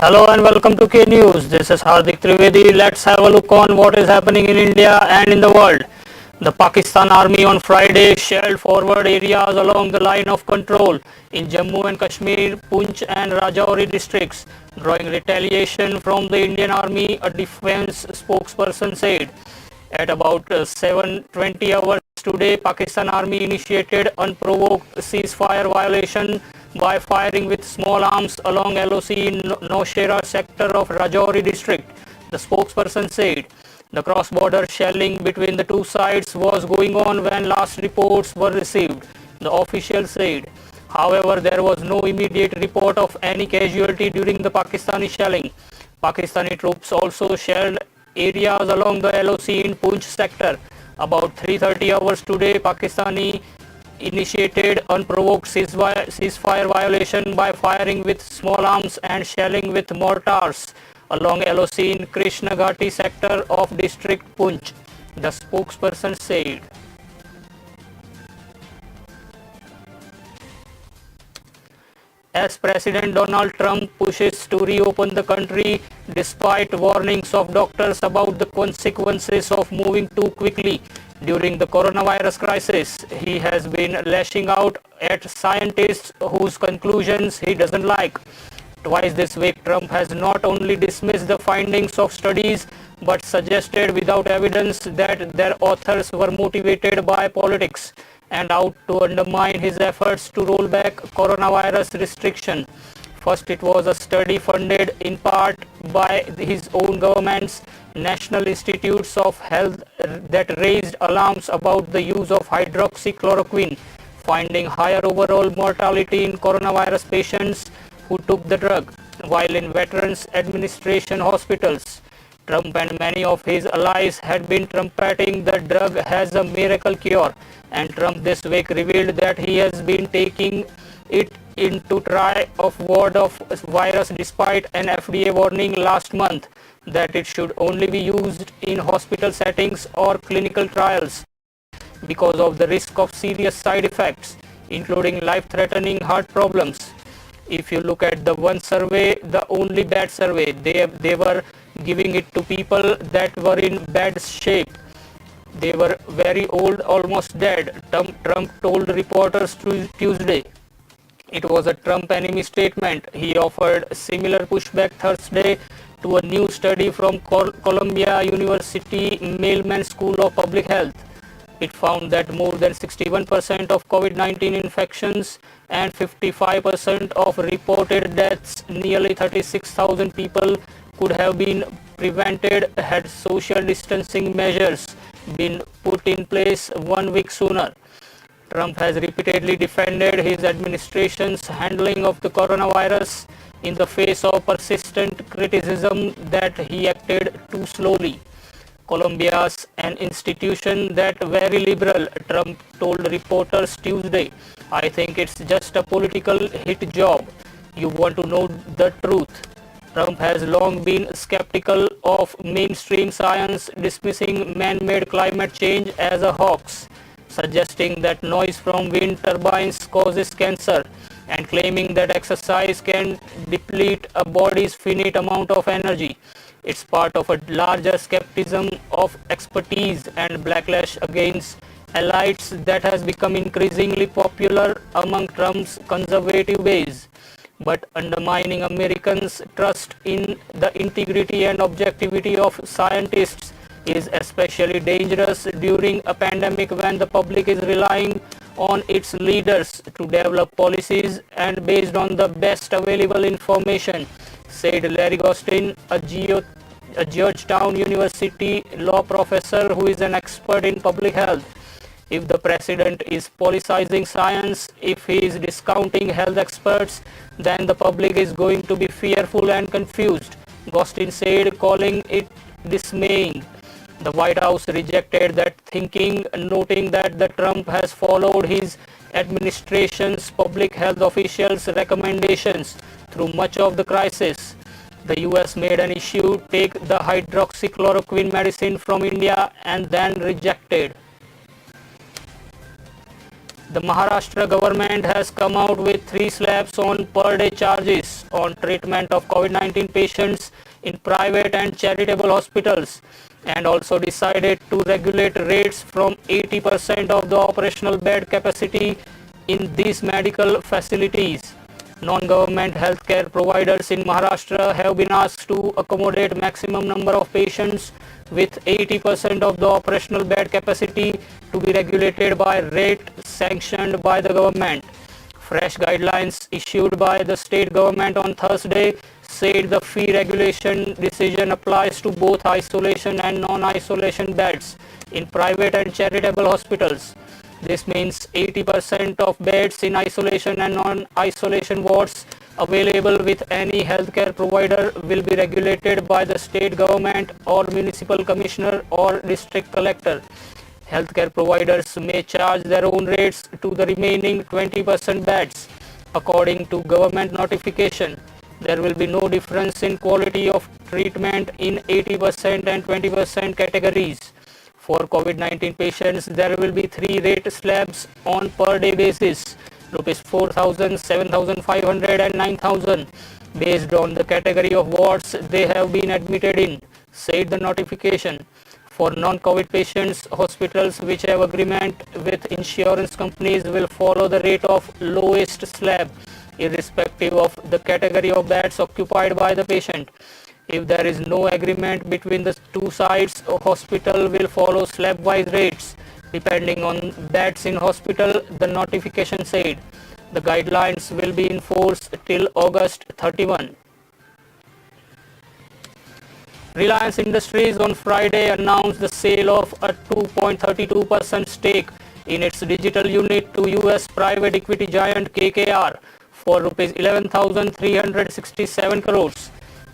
Hello and welcome to K News. This is Hardik Trivedi. Let's have a look on what is happening in India and in the world. The Pakistan Army on Friday shelled forward areas along the line of control in Jammu and Kashmir, Poonch and Rajouri districts, drawing retaliation from the Indian Army, a defense spokesperson said. At about 7:20 hours today, Pakistan Army initiated unprovoked ceasefire violation by firing with small arms along LOC in Nowshera sector of Rajouri district, the spokesperson said. The cross-border shelling between the two sides was going on when last reports were received, the official said. However, there was no immediate report of any casualty during the Pakistani shelling. Pakistani troops also shelled areas along the LOC in Poonch sector. About 3:30 hours today, Pakistani initiated unprovoked ceasefire violation by firing with small arms and shelling with mortars along LOC in Krishna Ghati sector of district Poonch, the spokesperson said. As President Donald Trump pushes to reopen the country despite warnings of doctors about the consequences of moving too quickly during the coronavirus crisis, he has been lashing out at scientists whose conclusions he doesn't like. Twice this week, Trump has not only dismissed the findings of studies but suggested without evidence that their authors were motivated by politics and out to undermine his efforts to roll back coronavirus restriction. First, it was a study funded in part by his own government's National Institutes of Health that raised alarms about the use of hydroxychloroquine, finding higher overall mortality in coronavirus patients who took the drug, while in Veterans Administration hospitals. Trump and many of his allies had been trumpeting the drug as a miracle cure, and Trump this week revealed that he has been taking it in to try to ward off virus despite an FDA warning last month that it should only be used in hospital settings or clinical trials because of the risk of serious side effects, including life-threatening heart problems. If you look at the one survey, the only bad survey, they were giving it to people that were in bad shape. They were very old, almost dead, Trump told reporters Tuesday. It was a Trump enemy statement. He offered similar pushback Thursday to a new study from Columbia University Mailman School of Public Health. It found that more than 61% of COVID-19 infections and 55% of reported deaths, nearly 36,000 people, could have been prevented had social distancing measures been put in place 1 week sooner. Trump has repeatedly defended his administration's handling of the coronavirus in the face of persistent criticism that he acted too slowly. Columbia's an institution that very liberal, Trump told reporters Tuesday. I think it's just a political hit job. You want to know the truth. Trump has long been skeptical of mainstream science, dismissing man-made climate change as a hoax, suggesting that noise from wind turbines causes cancer, and claiming that exercise can deplete a body's finite amount of energy. It's part of a larger skepticism of expertise and backlash against elites that has become increasingly popular among Trump's conservative base, but undermining Americans' trust in the integrity and objectivity of scientists is especially dangerous during a pandemic when the public is relying on its leaders to develop policies and based on the best available information, said Larry Gostin, a Georgetown University law professor who is an expert in public health. If the president is politicizing science, if he is discounting health experts, then the public is going to be fearful and confused, Gostin said, calling it dismaying. The White House rejected that thinking, noting that the Trump has followed his administration's public health officials' recommendations through much of the crisis. The US made an issue take the hydroxychloroquine medicine from India and then rejected. The Maharashtra government has come out with 3 slabs on per day charges on treatment of COVID-19 patients in private and charitable hospitals, and also decided to regulate rates from 80% of the operational bed capacity in these medical facilities. Non-government healthcare providers in Maharashtra have been asked to accommodate maximum number of patients with 80% of the operational bed capacity to be regulated by rate sanctioned by the government. Fresh guidelines issued by the state government on Thursday said the fee regulation decision applies to both isolation and non-isolation beds in private and charitable hospitals. This means 80% of beds in isolation and non-isolation wards available with any healthcare provider will be regulated by the state government or municipal commissioner or district collector. Healthcare providers may charge their own rates to the remaining 20% beds. According to government notification, there will be no difference in quality of treatment in 80% and 20% categories. For COVID-19 patients, there will be 3 rate slabs on per day basis, rupees 4,000, 7,500 and 9,000, based on the category of wards they have been admitted in, said the notification. For non-COVID patients, hospitals which have agreement with insurance companies will follow the rate of lowest slab, irrespective of the category of beds occupied by the patient. If there is no agreement between the two sides, a hospital will follow slab-wise rates depending on beds in hospital, the notification said. The guidelines will be in force till August 31. Reliance Industries on Friday announced the sale of a 2.32% stake in its digital unit to US private equity giant KKR for rupees 11,367 crores.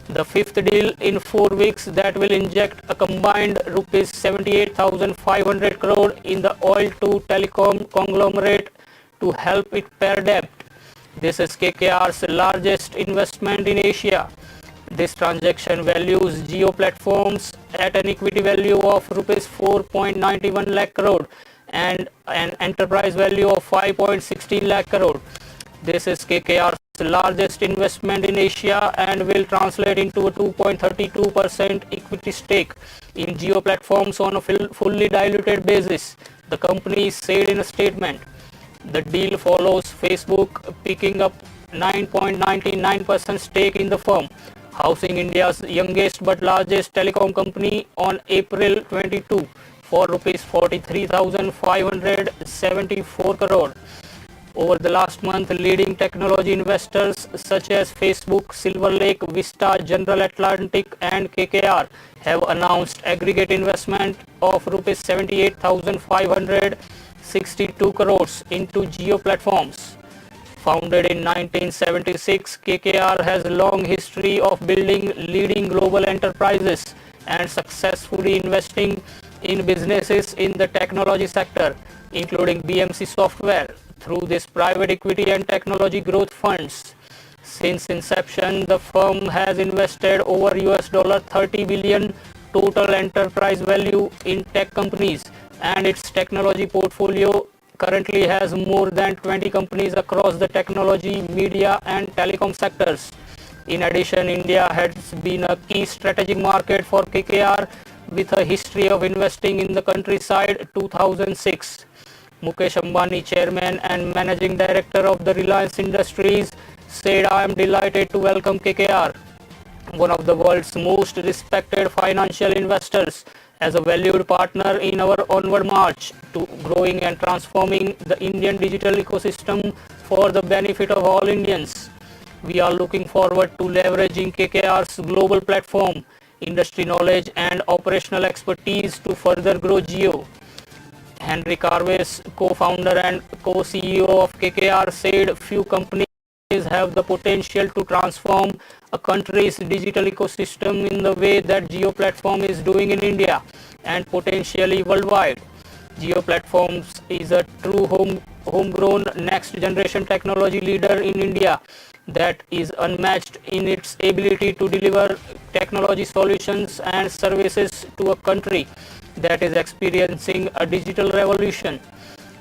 The fifth deal in 4 weeks that will inject a combined rupees 78,500 crore in the oil to telecom conglomerate to help it pay debt. This is KKR's largest investment in Asia. This transaction values Jio Platforms at an equity value of rupees 4.91 lakh crore and an enterprise value of 5.16 lakh crore. This is KKR's largest investment in Asia and will translate into a 2.32% equity stake in Jio Platforms on a fully diluted basis, the company said in a statement. The deal follows Facebook picking up 9.99% stake in the firm, housing India's youngest but largest telecom company on April 22 for rupees 43,574 crore. Over the last month, leading technology investors such as Facebook, Silver Lake, Vista, General Atlantic and KKR have announced aggregate investment of rupees 78,562 crores into Jio Platforms. Founded in 1976, KKR has a long history of building leading global enterprises and successfully investing in businesses in the technology sector, including BMC Software, through this private equity and technology growth funds. Since inception, the firm has invested over $30 billion total enterprise value in tech companies, and its technology portfolio currently has more than 20 companies across the technology, media and telecom sectors. In addition, India has been a key strategic market for KKR with a history of investing in the countryside 2006. Mukesh Ambani, chairman and managing director of the Reliance Industries, said, "I am delighted to welcome KKR, one of the world's most respected financial investors, as a valued partner in our onward march to growing and transforming the Indian digital ecosystem for the benefit of all Indians. We are looking forward to leveraging KKR's global platform, industry knowledge and operational expertise to further grow Jio." Henry Carves, co-founder and co-CEO of KKR, said few companies have the potential to transform a country's digital ecosystem in the way that Jio Platform is doing in India and potentially worldwide. Jio Platforms is a true homegrown next generation technology leader in India that is unmatched in its ability to deliver technology solutions and services to a country that is experiencing a digital revolution.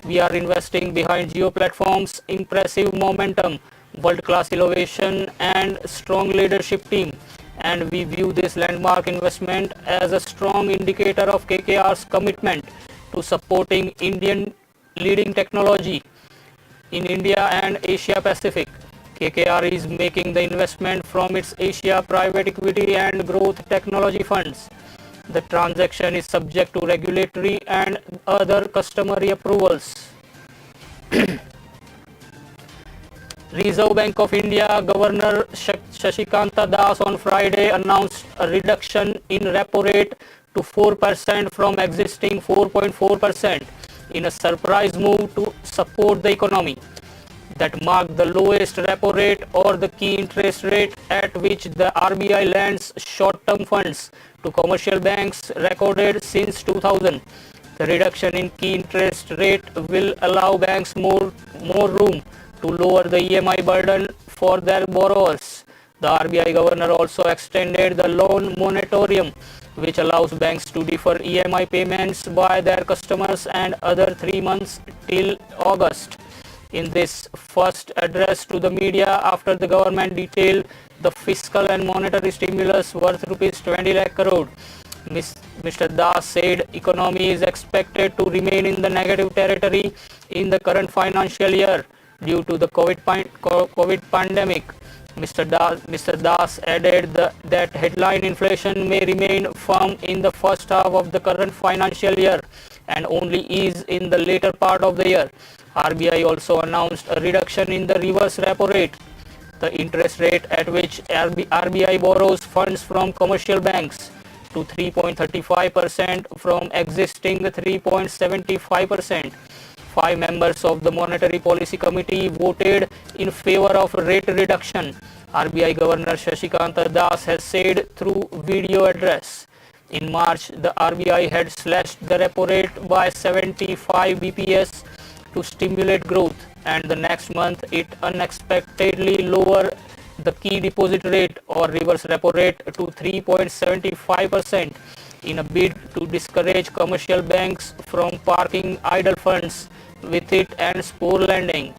We are investing behind Jio Platforms' impressive momentum, world-class innovation, and strong leadership team. And we view this landmark investment as a strong indicator of KKR's commitment to supporting Indian leading technology in India and Asia Pacific. KKR is making the investment from its Asia Private Equity and Growth Technology funds. The transaction is subject to regulatory and other customary approvals. Reserve Bank of India Governor Shashikanta Das on Friday announced a reduction in repo rate to 4% from existing 4.4% in a surprise move to support the economy. That marked the lowest repo rate or the key interest rate at which the RBI lends short-term funds to commercial banks recorded since 2000. The reduction in key interest rate will allow banks more room to lower the EMI burden for their borrowers. The RBI governor also extended the loan moratorium, which allows banks to defer EMI payments by their customers and other 3 months till August. In this first address to the media after the government detailed the fiscal and monetary stimulus worth rupees 20 lakh crore, Mr. Das said economy is expected to remain in the negative territory in the current financial year due to the COVID pandemic. Mr. Das added that headline inflation may remain firm in the first half of the current financial year and only ease in the later part of the year. RBI also announced a reduction in the reverse repo rate, the interest rate at which RBI borrows funds from commercial banks, to 3.35% from existing 3.75%. 5 members of the Monetary Policy Committee voted in favor of rate reduction, RBI Governor Shashikanta Das has said through video address. In March, the RBI had slashed the repo rate by 75 bps to stimulate growth, and the next month it unexpectedly lowered the key deposit rate or reverse repo rate to 3.75% in a bid to discourage commercial banks from parking idle funds with it and spur lending.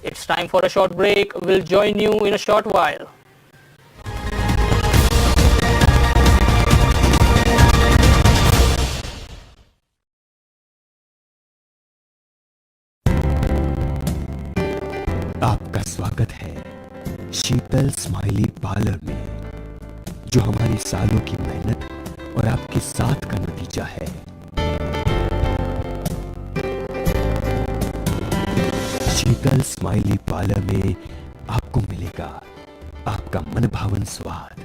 It's time for a short break. We'll join you in a short while. आपका स्वागत है शीतल smiley parlour में, जो हमारी सालों की मेहनत और आपके साथ का नतीजा है। शीतल स्माइली पार्लर में आपको मिलेगा आपका मनभावन स्वाद,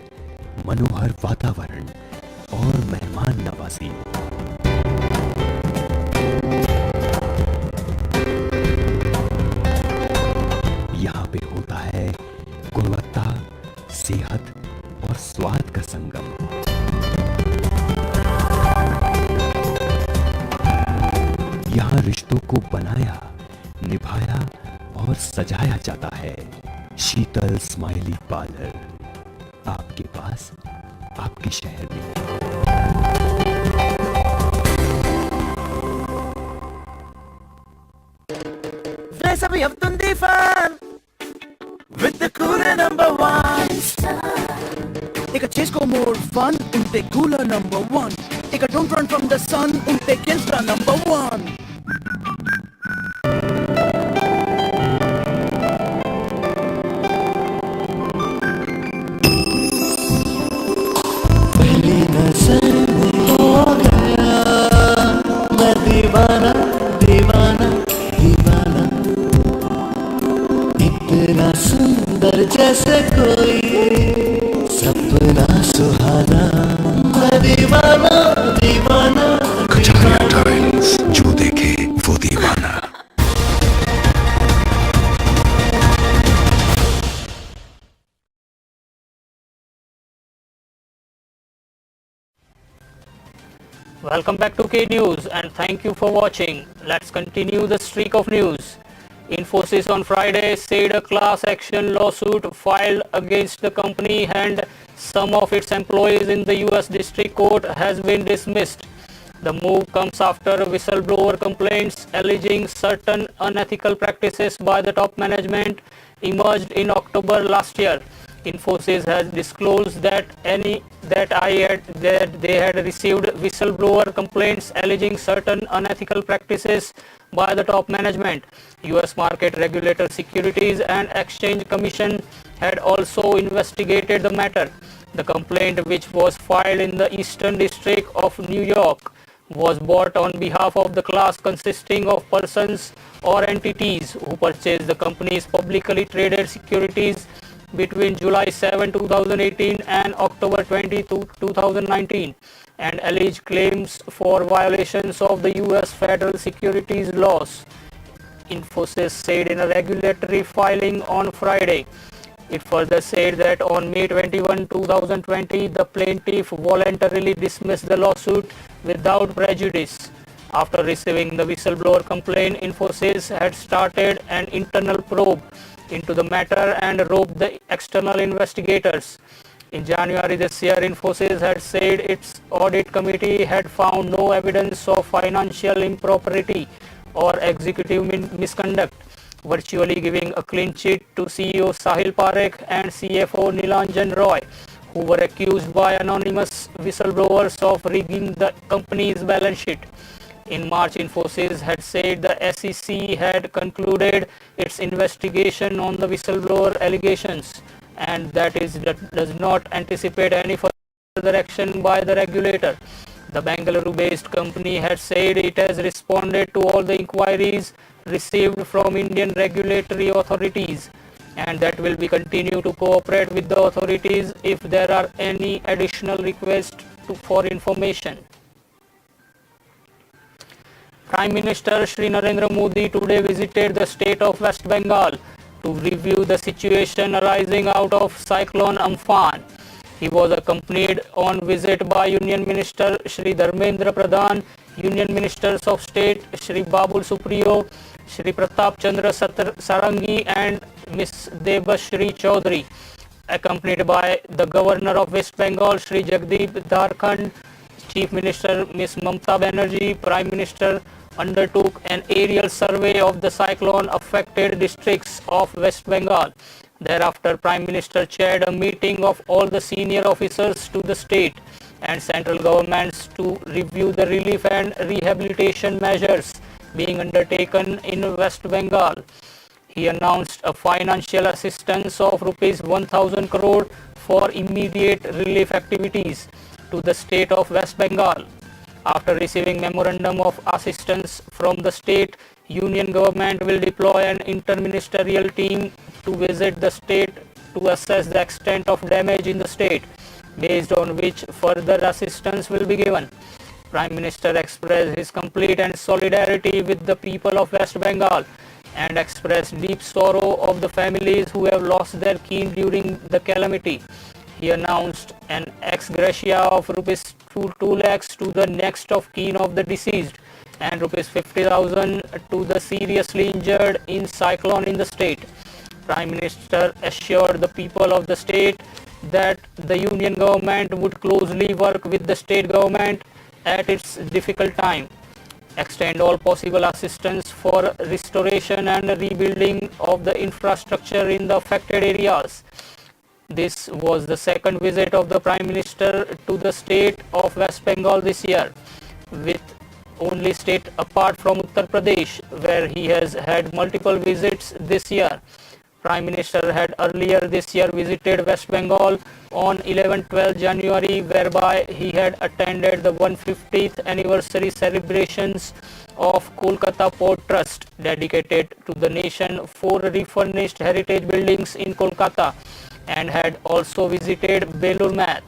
मनोहर वातावरण और मेहमान नवाजी। यहाँ पे होता है गुणवत्ता, सेहत और स्वाद का संगम। यहाँ रिश्तों को बनाया, निभाया और सजाया जाता है। शीतल स्माइली पार्लर, आपके पास, आपके शहर में। Dress up your Tundi fan with the cooler number one. Take a chase go more fun unte cooler number one. Take a don't run from the sun unte Kilstra number one. पहली नजर में हो गया मैं दीवाना दीवाना दीवाना, इतना सुंदर जैसे कोई सपना सुहाना, मैं दीवाना दीवाना कचारिया टाइम्स, जो देखे वो दीवाना। Welcome back to K News and thank you for watching. Let's continue the streak of news. Infosys on Friday said a class action lawsuit filed against the company and some of its employees in the US District Court has been dismissed. The move comes after whistleblower complaints alleging certain unethical practices by the top management emerged in October last year. Infosys has disclosed that they had received whistleblower complaints alleging certain unethical practices by the top management. U.S. market regulator Securities and Exchange Commission had also investigated the matter. The complaint, which was filed in the Eastern District of New York, was brought on behalf of the class consisting of persons or entities who purchased the company's publicly traded securities between July 7, 2018 and October 20, 2019 and alleged claims for violations of the U.S. federal securities laws. Infosys said in a regulatory filing on Friday. It further said that on May 21, 2020, the plaintiff voluntarily dismissed the lawsuit without prejudice. After receiving the whistleblower complaint, Infosys had started an internal probe into the matter and roped the external investigators. In January this year, Infosys had said its audit committee had found no evidence of financial impropriety or executive misconduct, virtually giving a clean sheet to CEO Sahil Parekh and CFO Nilanjan Roy, who were accused by anonymous whistleblowers of rigging the company's balance sheet. In March, Infosys had said the SEC had concluded its investigation on the whistleblower allegations and that does not anticipate any further action by the regulator. The Bengaluru-based company had said it has responded to all the inquiries received from Indian regulatory authorities and that will be continue to cooperate with the authorities if there are any additional requests for information. Prime Minister Shri Narendra Modi today visited the state of West Bengal to review the situation arising out of Cyclone Amphan. He was accompanied on visit by Union Minister Shri Dharmendra Pradhan, Union Ministers of State Shri Babul Supriyo, Shri Pratap Chandra Sarangi and Ms. Debashri Chaudhary, accompanied by the Governor of West Bengal Shri Jagdeep Dharkhand, Chief Minister Ms. Mamta Banerjee. Prime Minister undertook an aerial survey of the cyclone affected districts of West Bengal. Thereafter, Prime Minister chaired a meeting of all the senior officers to the state and central governments to review the relief and rehabilitation measures being undertaken in West Bengal. He announced a financial assistance of rupees 1,000 crore for immediate relief activities to the state of West Bengal. After receiving memorandum of assistance from the state, Union government will deploy an interministerial team to visit the state to assess the extent of damage in the state, based on which further assistance will be given. Prime Minister expressed his complete and solidarity with the people of West Bengal and expressed deep sorrow of the families who have lost their kin during the calamity. He announced an ex gratia of rupees 2 lakhs to the next of kin of the deceased and rupees 50,000 to the seriously injured in cyclone in the state. Prime Minister assured the people of the state that the Union government would closely work with the state government at its difficult time, extend all possible assistance for restoration and rebuilding of the infrastructure in the affected areas. This was the second visit of the Prime Minister to the state of West Bengal this year, with only state apart from Uttar Pradesh, where he has had multiple visits this year. Prime Minister had earlier this year visited West Bengal on 11-12 January, whereby he had attended the 150th anniversary celebrations of Kolkata Port Trust, dedicated to the nation 4 refurnished heritage buildings in Kolkata, and had also visited Belur Math.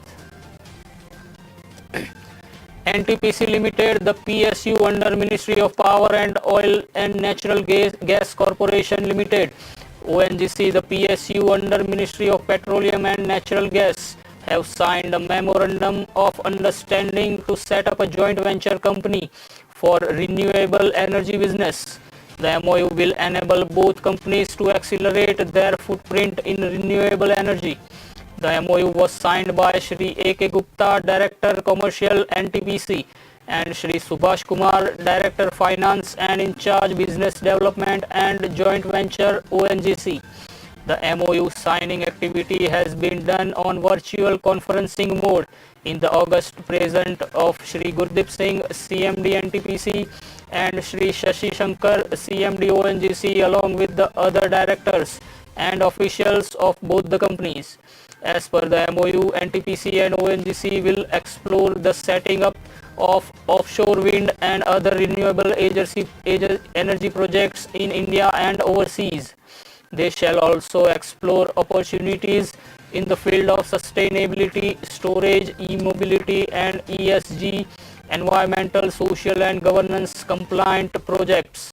NTPC Limited, the PSU under Ministry of Power and Oil and Natural Gas Corporation Limited, ONGC, the PSU under Ministry of Petroleum and Natural Gas, have signed a memorandum of understanding to set up a joint venture company for renewable energy business. The MOU will enable both companies to accelerate their footprint in renewable energy. The MOU was signed by Shri A.K. Gupta, Director Commercial NTPC, and Shri Subhash Kumar, Director Finance and in charge Business Development and Joint Venture ONGC. The MOU signing activity has been done on virtual conferencing mode in the august presence of Shri Gurdeep Singh, CMD NTPC, and Shri Shashi Shankar, CMD ONGC, along with the other directors and officials of both the companies. As per the MOU, NTPC and ONGC will explore the setting up of offshore wind and other renewable energy projects in India and overseas. They shall also explore opportunities in the field of sustainability, storage, e-mobility and ESG, environmental, social and governance compliant projects.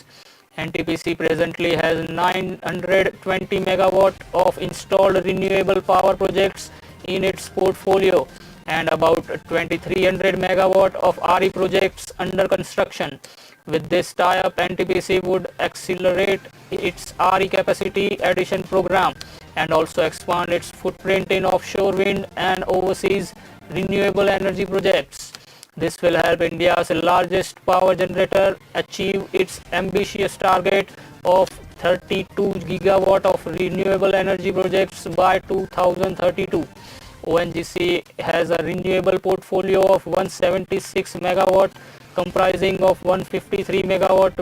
NTPC presently has 920 megawatt of installed renewable power projects in its portfolio and about 2300 megawatt of RE projects under construction. With this tie-up, NTPC would accelerate its RE capacity addition program and also expand its footprint in offshore wind and overseas renewable energy projects. This will help India's largest power generator achieve its ambitious target of 32 gigawatt of renewable energy projects by 2032. ONGC has a renewable portfolio of 176 megawatt comprising of 153 megawatt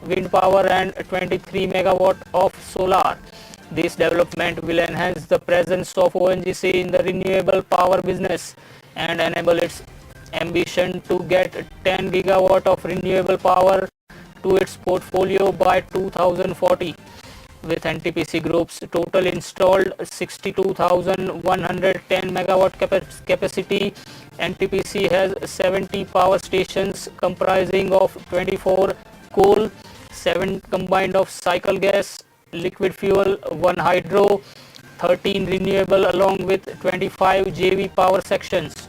wind power and 23 megawatt of solar. This development will enhance the presence of ONGC in the renewable power business and enable its ambition to get 10 gigawatt of renewable power to its portfolio by 2040. With NTPC Group's total installed 62,110 megawatt capacity, NTPC has 70 power stations comprising of 24 coal, 7 combined of cycle gas, liquid fuel, 1 hydro, 13 renewable along with 25 JV power sections.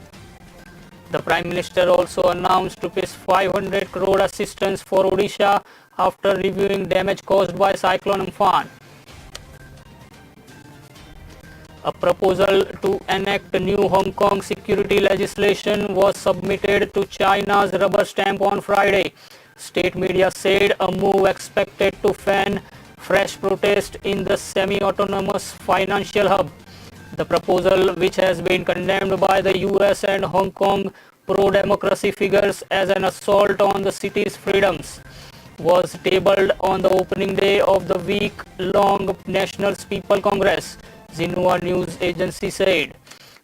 The Prime Minister also announced Rs 500 crore assistance for Odisha after reviewing damage caused by Cyclone Amphan. A proposal to enact new Hong Kong security legislation was submitted to China's rubber stamp on Friday. State media said a move expected to fan fresh protest in the semi-autonomous financial hub. The proposal, which has been condemned by the US and Hong Kong pro-democracy figures as an assault on the city's freedoms, was tabled on the opening day of the week-long National People's Congress, Xinhua News Agency said.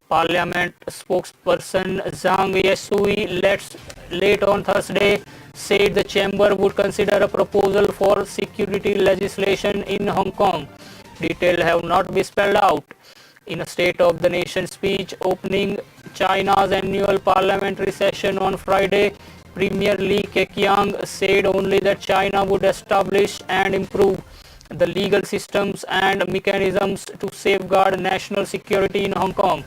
Parliament spokesperson Zhang Yeshui late on Thursday said the chamber would consider a proposal for security legislation in Hong Kong. Details have not been spelled out. In a State of the Nation speech opening China's annual parliamentary session on Friday, Premier Li Keqiang said only that China would establish and improve the legal systems and mechanisms to safeguard national security in Hong Kong.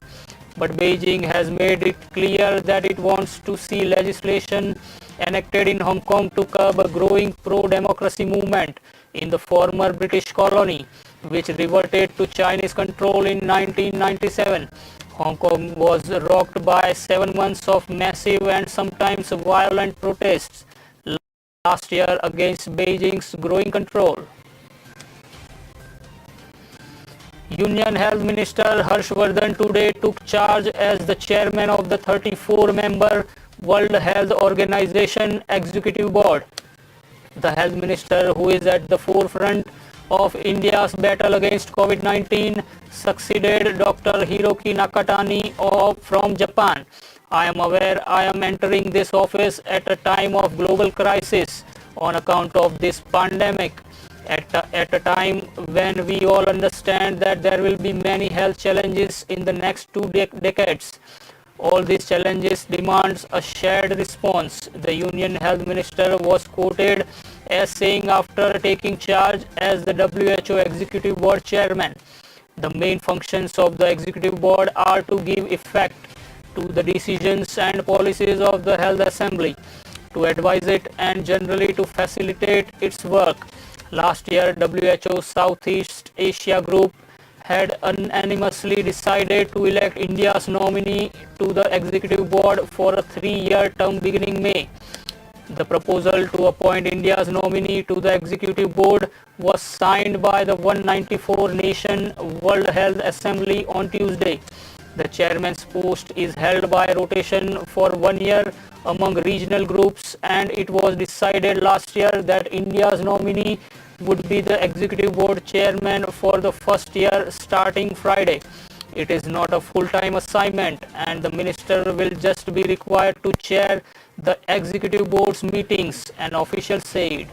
But Beijing has made it clear that it wants to see legislation enacted in Hong Kong to curb a growing pro-democracy movement in the former British colony, which reverted to Chinese control in 1997. Hong Kong was rocked by 7 months of massive and sometimes violent protests last year against Beijing's growing control. Union Health Minister Harshvardhan today took charge as the chairman of the 34-member World Health Organization Executive Board. The health minister, who is at the forefront of India's battle against COVID-19, succeeded Dr. Hiroki Nakatani from Japan. I am aware I am entering this office at a time of global crisis on account of this pandemic, at a time when we all understand that there will be many health challenges in the next 2 decades. All these challenges demands a shared response, the Union Health Minister was quoted as saying after taking charge as the WHO Executive Board Chairman. The main functions of the Executive Board are to give effect to the decisions and policies of the Health Assembly, to advise it and generally to facilitate its work. Last year, WHO Southeast Asia Group had unanimously decided to elect India's nominee to the executive board for a 3-year term beginning May. The proposal to appoint India's nominee to the executive board was signed by the 194-nation World Health Assembly on Tuesday. The chairman's post is held by rotation for 1 year among regional groups, and it was decided last year that India's nominee would be the executive board chairman for the first year starting Friday. It is not a full-time assignment, and the minister will just be required to chair the executive board's meetings, an official said.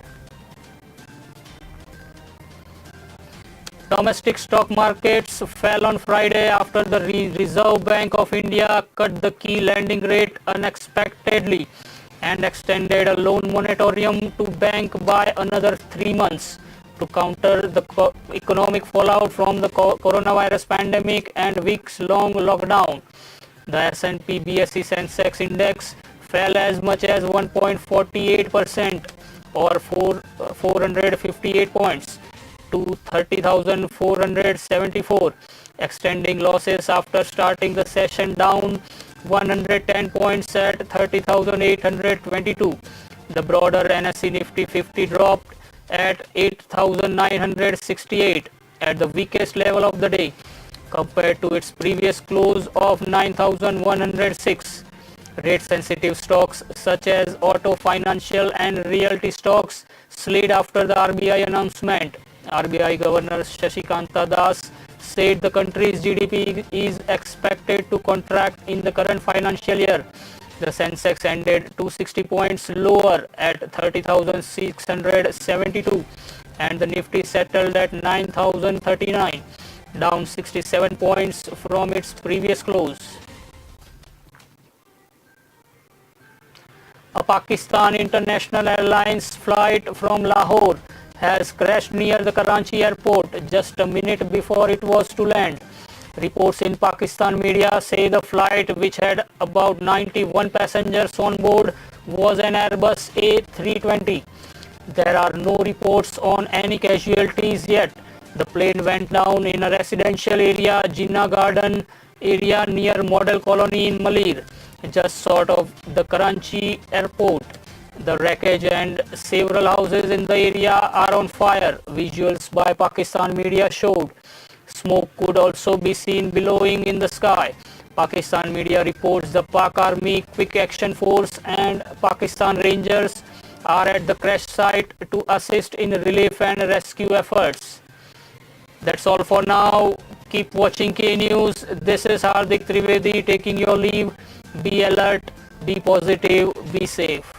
Domestic stock markets fell on Friday after the Reserve Bank of India cut the key lending rate unexpectedly and extended a loan moratorium to bank by another 3 months to counter the economic fallout from the coronavirus pandemic and weeks-long lockdown. The S&P BSE Sensex index fell as much as 1.48% or 458 points to 30,474, extending losses after starting the session down 110 points at 30,822. The broader NSE Nifty 50 dropped at 8,968 at the weakest level of the day compared to its previous close of 9,106. Rate-sensitive stocks such as auto, financial and realty stocks slid after the RBI announcement. RBI Governor Shashikanta Das said the country's GDP is expected to contract in the current financial year. The Sensex ended 260 points lower at 30,672 and the Nifty settled at 9,039, down 67 points from its previous close. A Pakistan International Airlines flight from Lahore has crashed near the Karachi airport just a minute before it was to land. Reports in Pakistan media say the flight, which had about 91 passengers on board, was an Airbus A320. There are no reports on any casualties yet. The plane went down in a residential area, Jinnah Garden area near Model Colony in Malir, just sort of the Karachi airport. The wreckage and several houses in the area are on fire, visuals by Pakistan media showed. Smoke could also be seen billowing in the sky. Pakistan media reports the Pak Army Quick Action Force and Pakistan Rangers are at the crash site to assist in relief and rescue efforts. That's all for now. Keep watching K News. This is Hardik Trivedi taking your leave. Be alert, be positive, be safe.